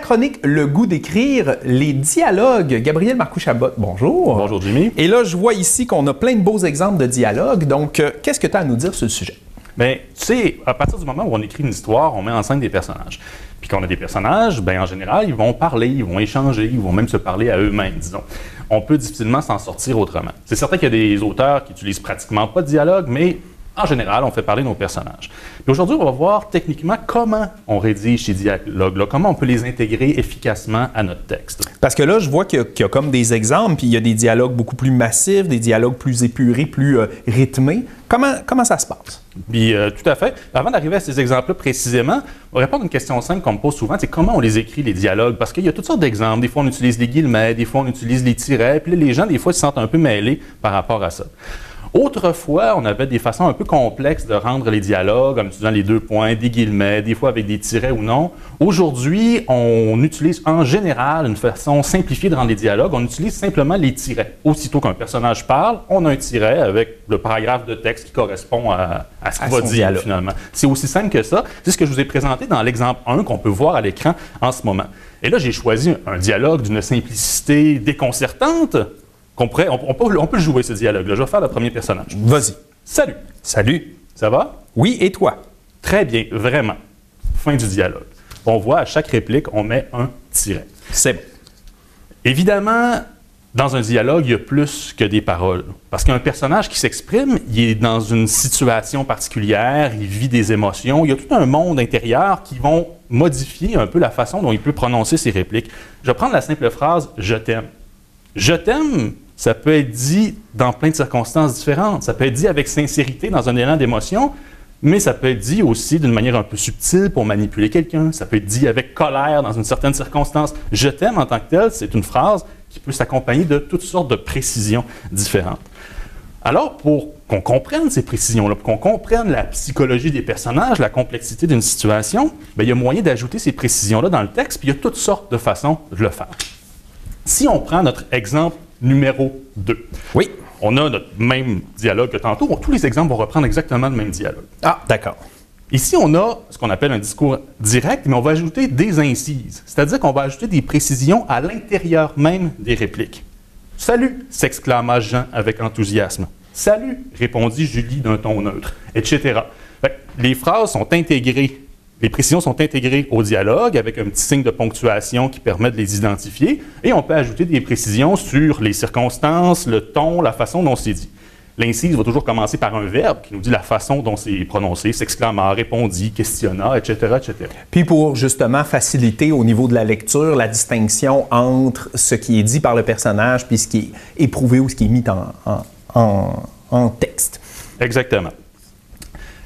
chronique Le goût d'écrire, les dialogues. Gabriel Marcoux-Chabot, bonjour. Bonjour Jimmy. Et là, je vois ici qu'on a plein de beaux exemples de dialogues. Donc, qu'est-ce que tu as à nous dire sur le sujet? Bien, tu sais, à partir du moment où on écrit une histoire, on met en scène des personnages. Puis quand on a des personnages, bien, en général, ils vont parler, ils vont échanger, ils vont même se parler à eux-mêmes, disons. On peut difficilement s'en sortir autrement. C'est certain qu'il y a des auteurs qui utilisent pratiquement pas de dialogue, mais en général, on fait parler nos personnages. Puis aujourd'hui, on va voir techniquement comment on rédige ces dialogues-là, comment on peut les intégrer efficacement à notre texte. Parce que là, je vois qu'il y a comme des exemples, puis il y a des dialogues beaucoup plus massifs, des dialogues plus épurés, plus rythmés. Comment ça se passe? Puis, tout à fait. Avant d'arriver à ces exemples-là précisément, on va répondre à une question simple qu'on me pose souvent, c'est comment on les écrit, les dialogues? Parce qu'il y a toutes sortes d'exemples. Des fois, on utilise les guillemets, des fois, on utilise les tirets, puis là, les gens, des fois, se sentent un peu mêlés par rapport à ça. Autrefois, on avait des façons un peu complexes de rendre les dialogues, en utilisant les 2 points, des guillemets, des fois avec des tirets ou non. Aujourd'hui, on utilise en général une façon simplifiée de rendre les dialogues. On utilise simplement les tirets. Aussitôt qu'un personnage parle, on a un tiret avec le paragraphe de texte qui correspond à ce qu'il va dire dialogue. Finalement. C'est aussi simple que ça. C'est ce que je vous ai présenté dans l'exemple 1 qu'on peut voir à l'écran en ce moment. Et là, j'ai choisi un dialogue d'une simplicité déconcertante. On peut jouer ce dialogue-là. Je vais faire le premier personnage. Vas-y. Salut. Salut. Ça va? Oui, et toi? Très bien, vraiment. Fin du dialogue. On voit à chaque réplique, on met un tiret. C'est bon. Évidemment, dans un dialogue, il y a plus que des paroles. Parce qu'un personnage qui s'exprime, il est dans une situation particulière, il vit des émotions. Il y a tout un monde intérieur qui vont modifier un peu la façon dont il peut prononcer ses répliques. Je vais prendre la simple phrase « je t'aime ». Je t'aime, ça peut être dit dans plein de circonstances différentes. Ça peut être dit avec sincérité dans un élan d'émotion, mais ça peut être dit aussi d'une manière un peu subtile pour manipuler quelqu'un. Ça peut être dit avec colère dans une certaine circonstance. Je t'aime en tant que tel, c'est une phrase qui peut s'accompagner de toutes sortes de précisions différentes. Alors, pour qu'on comprenne ces précisions-là, pour qu'on comprenne la psychologie des personnages, la complexité d'une situation, bien, il y a moyen d'ajouter ces précisions-là dans le texte, puis il y a toutes sortes de façons de le faire. Si on prend notre exemple numéro 2, oui. On a notre même dialogue que tantôt. Tous les exemples vont reprendre exactement le même dialogue. Ah, d'accord. Ici, on a ce qu'on appelle un discours direct, mais on va ajouter des incises. C'est-à-dire qu'on va ajouter des précisions à l'intérieur même des répliques. « Salut !» s'exclama Jean avec enthousiasme. « Salut !» répondit Julie d'un ton neutre, etc. Les phrases sont intégrées. Les précisions sont intégrées au dialogue avec un petit signe de ponctuation qui permet de les identifier et on peut ajouter des précisions sur les circonstances, le ton, la façon dont c'est dit. L'incise va toujours commencer par un verbe qui nous dit la façon dont c'est prononcé, s'exclama, répondit, questionna, etc., etc. Puis pour justement faciliter au niveau de la lecture la distinction entre ce qui est dit par le personnage puis ce qui est éprouvé ou ce qui est mis en texte. Exactement.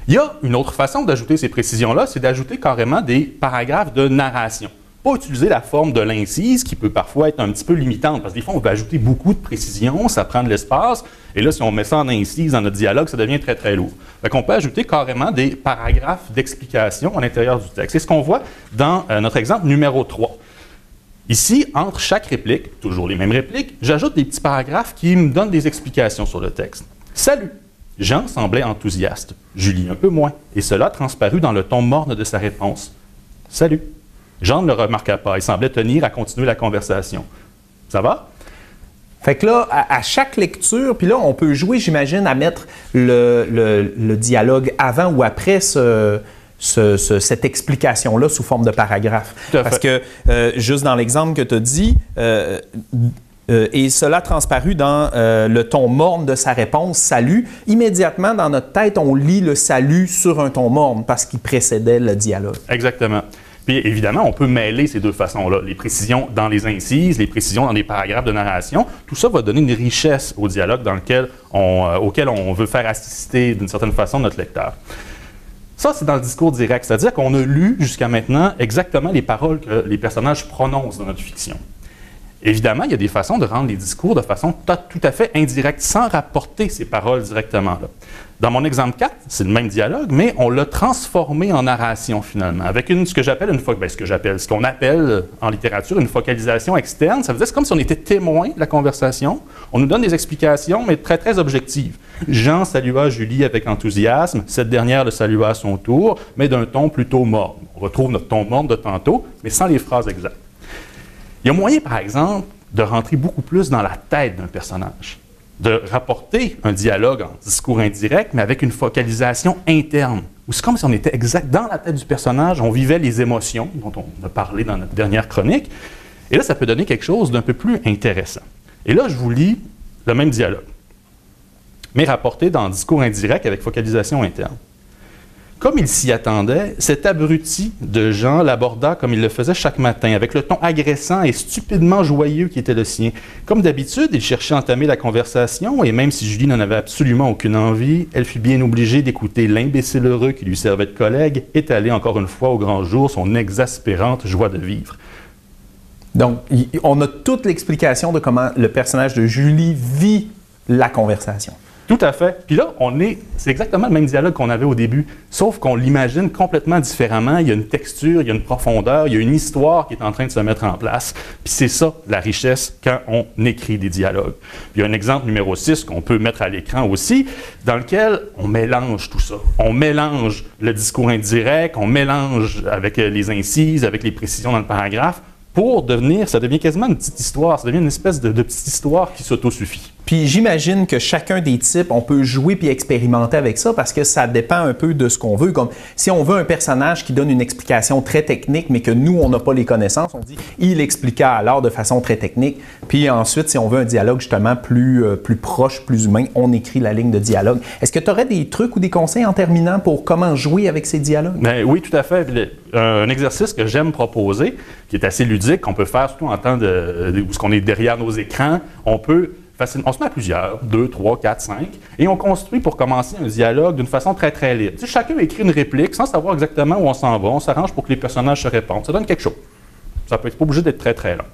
Il y a une autre façon d'ajouter ces précisions-là, c'est d'ajouter carrément des paragraphes de narration. Pas utiliser la forme de l'incise qui peut parfois être un petit peu limitante, parce que des fois, on veut ajouter beaucoup de précisions, ça prend de l'espace, et là, si on met ça en incise dans notre dialogue, ça devient très, très lourd. Fait qu'on peut ajouter carrément des paragraphes d'explication à l'intérieur du texte. C'est ce qu'on voit dans notre exemple numéro 3. Ici, entre chaque réplique, toujours les mêmes répliques, j'ajoute des petits paragraphes qui me donnent des explications sur le texte. Salut! Jean semblait enthousiaste, Julie un peu moins, et cela transparut dans le ton morne de sa réponse. « Salut !» Jean ne le remarqua pas, il semblait tenir à continuer la conversation. « Ça va? » Fait que là, à chaque lecture, puis là, on peut jouer, j'imagine, à mettre le dialogue avant ou après cette explication-là sous forme de paragraphe. Parce que, juste dans l'exemple que tu as dit, et cela transparut dans le ton morne de sa réponse « Salut ». Immédiatement, dans notre tête, on lit le « salut » sur un ton morne parce qu'il précédait le dialogue. Exactement. Puis évidemment, on peut mêler ces deux façons-là. Les précisions dans les incises, les précisions dans les paragraphes de narration. Tout ça va donner une richesse au dialogue auquel on veut faire assister d'une certaine façon notre lecteur. Ça, c'est dans le discours direct. C'est-à-dire qu'on a lu jusqu'à maintenant exactement les paroles que les personnages prononcent dans notre fiction. Évidemment, il y a des façons de rendre les discours de façon tout à fait indirecte, sans rapporter ces paroles directement là. Dans mon exemple 4, c'est le même dialogue, mais on l'a transformé en narration finalement, avec ce qu'on appelle en littérature une focalisation externe. Ça veut dire que c'est comme si on était témoin de la conversation. On nous donne des explications, mais très, très objectives. Jean salua Julie avec enthousiasme. Cette dernière le salua à son tour, mais d'un ton plutôt morne. On retrouve notre ton morne de tantôt, mais sans les phrases exactes. Il y a moyen, par exemple, de rentrer beaucoup plus dans la tête d'un personnage, de rapporter un dialogue en discours indirect, mais avec une focalisation interne. Ou c'est comme si on était exact dans la tête du personnage, on vivait les émotions dont on a parlé dans notre dernière chronique. Et là, ça peut donner quelque chose d'un peu plus intéressant. Et là, je vous lis le même dialogue, mais rapporté dans un discours indirect avec focalisation interne. Comme il s'y attendait, cet abruti de Jean l'aborda comme il le faisait chaque matin, avec le ton agressant et stupidement joyeux qui était le sien. Comme d'habitude, il cherchait à entamer la conversation, et même si Julie n'en avait absolument aucune envie, elle fut bien obligée d'écouter l'imbécile heureux qui lui servait de collègue étaler encore une fois au grand jour son exaspérante joie de vivre. Donc, on a toute l'explication de comment le personnage de Julie vit la conversation. Tout à fait. Puis là, c'est exactement le même dialogue qu'on avait au début, sauf qu'on l'imagine complètement différemment. Il y a une texture, il y a une profondeur, il y a une histoire qui est en train de se mettre en place. Puis c'est ça, la richesse, quand on écrit des dialogues. Puis il y a un exemple numéro 6 qu'on peut mettre à l'écran aussi, dans lequel on mélange tout ça. On mélange le discours indirect, on mélange avec les incises, avec les précisions dans le paragraphe, ça devient quasiment une petite histoire, ça devient une espèce de petite histoire qui s'autosuffit. Puis j'imagine que chacun des types, on peut jouer puis expérimenter avec ça parce que ça dépend un peu de ce qu'on veut. Comme si on veut un personnage qui donne une explication très technique, mais que nous, on n'a pas les connaissances, on dit « il expliqua alors de façon très technique ». Puis ensuite, si on veut un dialogue justement plus proche, plus humain, on écrit la ligne de dialogue. Est-ce que tu aurais des trucs ou des conseils en terminant pour comment jouer avec ces dialogues? Bien, oui, tout à fait. Un exercice que j'aime proposer, qui est assez ludique, qu'on peut faire surtout en temps où on est derrière nos écrans, on se met à plusieurs, 2, 3, 4, 5, et on construit pour commencer un dialogue d'une façon très, très libre. Tu sais, chacun écrit une réplique sans savoir exactement où on s'en va. On s'arrange pour que les personnages se répondent. Ça donne quelque chose. Ça peut être pas obligé d'être très, très long.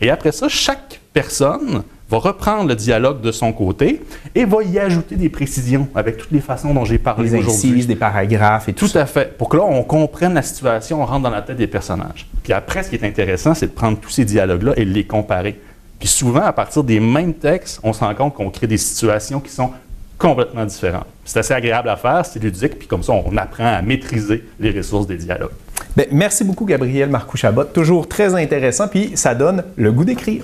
Et après ça, chaque personne va reprendre le dialogue de son côté et va y ajouter des précisions avec toutes les façons dont j'ai parlé aujourd'hui. Des incises, des paragraphes et tout ça. Tout à fait. Pour que là, on comprenne la situation, on rentre dans la tête des personnages. Puis après, ce qui est intéressant, c'est de prendre tous ces dialogues-là et de les comparer. Puis souvent, à partir des mêmes textes, on se rend compte qu'on crée des situations qui sont complètement différentes. C'est assez agréable à faire, c'est ludique, puis comme ça, on apprend à maîtriser les ressources des dialogues. Bien, merci beaucoup, Gabriel Marcoux-Chabot. Toujours très intéressant, puis ça donne le goût d'écrire.